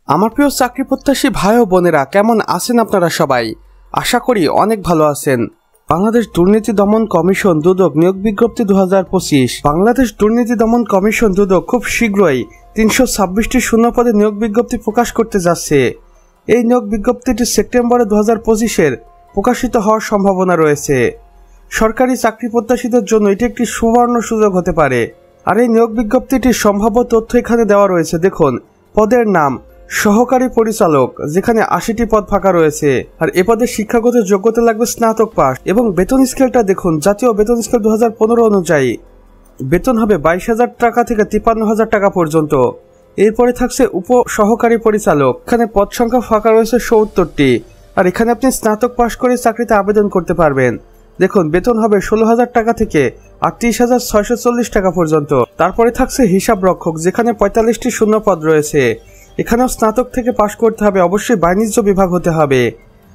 আমার প্রিয় চাকরি প্রত্যাশী ভাই ও বোনেরা, কেমন আছেন আপনারা সবাই? আশা করি অনেক ভালো আছেন। বাংলাদেশ দুর্নীতি দমন কমিশন দুদক নিয়োগ বিজ্ঞপ্তি 2025। বাংলাদেশ দুর্নীতি দমন কমিশন দুদক খুব শীঘ্রই 326টি শূন্যপদে নিয়োগ বিজ্ঞপ্তি প্রকাশ করতে যাচ্ছে। এই নিয়োগ বিজ্ঞপ্তিটি সেপ্টেম্বরে 2025-এর প্রকাশিত হওয়ার সম্ভাবনা রয়েছে। সরকারি চাকরি প্রত্যাশীদের জন্য এটি একটি সুবর্ণ সুযোগ হতে পারে। আর এই নিয়োগ বিজ্ঞপ্তিটির সম্ভাব্য তথ্য এখানে দেওয়া রয়েছে। দেখুন, পদের নাম সহকারী পরিচালক, যেখানে 80টি পদ ফাঁকা রয়েছে। আর এ পদে শিক্ষাগত যোগ্যতা লাগবে স্নাতক পাস। এবং বেতন স্কেলটা দেখুন, জাতীয় বেতন স্কেল 2015 অনুযায়ী বেতন হবে 22,000 টাকা থেকে 53,000 টাকা পর্যন্ত। এরপরে থাকছে উপ সহকারী পরিচালক, এখানে পদ সংখ্যা ফাঁকা রয়েছে 70টি। আর এখানে আপনি স্নাতক পাস করে চাকরিতে আবেদন করতে পারবেন। দেখুন, বেতন হবে 16,000 টাকা থেকে 38,640 টাকা পর্যন্ত। তারপরে থাকছে হিসাব রক্ষক, যেখানে 45টি শূন্য পদ রয়েছে। এখানেও স্নাতক থেকে পাশ করতে হবে, অবশ্যই বাণিজ্য বিভাগ হতে হবে।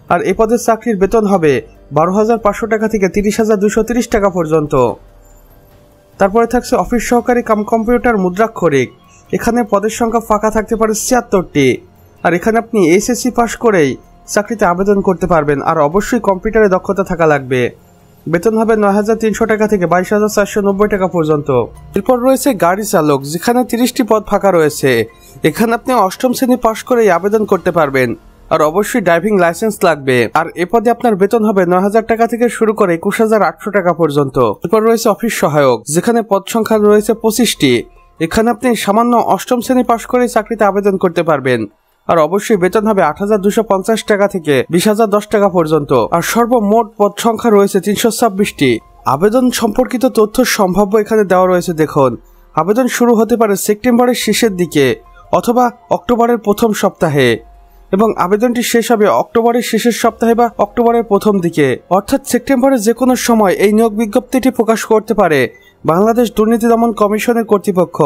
আর এ পদের চাকরির বেতন হবে 12,500 টাকা থেকে 30,230 টাকা পর্যন্ত। তারপরে থাকছে অফিস সহকারী কাম কম্পিউটার মুদ্রাক্ষরিক, এখানে পদের সংখ্যা ফাঁকা থাকতে পারে 76টি। আর এখানে আপনি এসএসসি পাশ করেই চাকরিতে আবেদন করতে পারবেন। আর অবশ্যই কম্পিউটারে দক্ষতা থাকা লাগবে। বেতন হবে 9,300 টাকা থেকে 22,490 টাকা পর্যন্ত। এরপর রয়েছে গাড়ি চালক, যেখানে 30টি পদ ফাঁকা রয়েছে। এখানে আপনি 8ম শ্রেণী পাশ করেই আবেদন করতে পারবেন। আর অবশ্যই ড্রাইভিং লাইসেন্স লাগবে। আর এ পদে আপনার বেতন হবে 9,000 টাকা থেকে শুরু করে 21,800 টাকা পর্যন্ত। এরপর রয়েছে অফিস সহায়ক, যেখানে পদ সংখ্যা রয়েছে 25টি। এখানে আপনি সামান্য 8ম শ্রেণী পাশ করে চাকরিতে আবেদন করতে পারবেন। আর অবশ্যই বেতন হবে 8,250 টাকা থেকে 20,010 টাকা পর্যন্ত। আর সর্বমোট পদ সংখ্যা রয়েছে 326টি। আবেদন সম্পর্কিত তথ্য সম্ভাব্য এখানে দেওয়া রয়েছে। দেখুন, আবেদন শুরু হতে পারে সেপ্টেম্বরের শেষের দিকে অথবা অক্টোবরের প্রথম সপ্তাহে, এবং আবেদনটি শেষ হবে অক্টোবরের শেষের সপ্তাহে বা অক্টোবরের প্রথম দিকে। অর্থাৎ সেপ্টেম্বরের যে কোনো সময় এই নিয়োগ বিজ্ঞপ্তিটি প্রকাশ করতে পারে বাংলাদেশ দুর্নীতি দমন কমিশনের কর্তৃপক্ষ।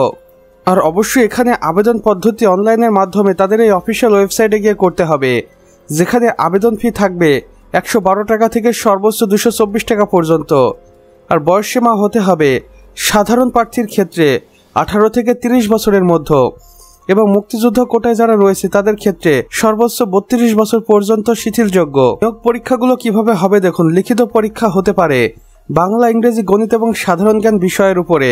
আর অবশ্যই এখানে আবেদন পদ্ধতি অনলাইনের মাধ্যমে তাদের এই অফিসিয়াল ওয়েবসাইটে গিয়ে করতে হবে, যেখানে আবেদন ফি থাকবে 112 টাকা থেকে সর্বোচ্চ 224 টাকা পর্যন্ত। আর বয়সসীমা হতে হবে সাধারণ প্রার্থীর ক্ষেত্রে 18 থেকে 30 বছরের মধ্যে, এবং মুক্তিযুদ্ধ কোটায় যারা রয়েছে তাদের ক্ষেত্রে সর্বোচ্চ 32 বছর পর্যন্ত শিথিলযোগ্য। নিয়োগ পরীক্ষাগুলো কিভাবে হবে দেখুন, লিখিত পরীক্ষা হতে পারে বাংলা, ইংরেজি, গণিত এবং সাধারণ জ্ঞান বিষয়ের উপরে।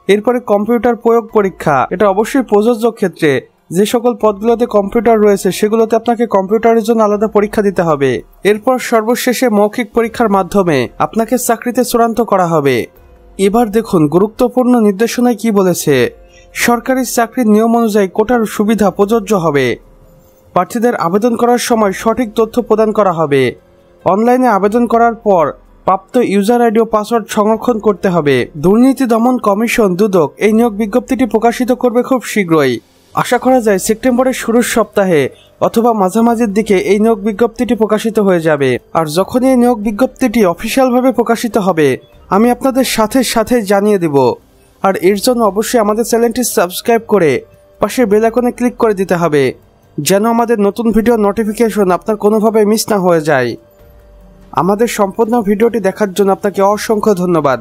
এরপরে কম্পিউটার প্রয়োগ পরীক্ষা, এটা অবশ্যই প্রযোজ্য ক্ষেত্রে যে সকল পদগুলোতে কম্পিউটার রয়েছে সেগুলোতে আপনাকে কম্পিউটারের জন্য আলাদা পরীক্ষা দিতে হবে। এরপর সর্বশেষে মৌখিক পরীক্ষার মাধ্যমে আপনাকে চাকরিতে চূড়ান্ত করা হবে। এবার দেখুন গুরুত্বপূর্ণ নির্দেশনায় কি বলেছে। সরকারি চাকরির নিয়ম অনুযায়ী কোটার সুবিধা প্রযোজ্য হবে। প্রার্থীদের আবেদন করার সময় সঠিক তথ্য প্রদান করা হবে। অনলাইনে আবেদন করার পর প্রাপ্ত ইউজার আইডি ও পাসওয়ার্ড সংরক্ষণ করতে হবে। দুর্নীতি দমন কমিশন দুদক এই নিয়োগ বিজ্ঞপ্তিটি প্রকাশিত করবে খুব শীঘ্রই। আশা করা যায় সেপ্টেম্বরের শুরুর সপ্তাহে অথবা মাঝামাঝির দিকে এই নিয়োগ বিজ্ঞপ্তিটি প্রকাশিত হয়ে যাবে। আর যখন এই নিয়োগ বিজ্ঞপ্তিটি অফিসিয়ালভাবে প্রকাশিত হবে আমি আপনাদের সাথে জানিয়ে দেব। আর এর জন্য অবশ্যই আমাদের চ্যানেলটি সাবস্ক্রাইব করে পাশের বেল আইকনে ক্লিক করে দিতে হবে, যেন আমাদের নতুন ভিডিও নোটিফিকেশন আপনার কোনোভাবে মিস না হয়ে যায়। আমাদের সম্পূর্ণ ভিডিওটি দেখার জন্য আপনাকে অসংখ্য ধন্যবাদ।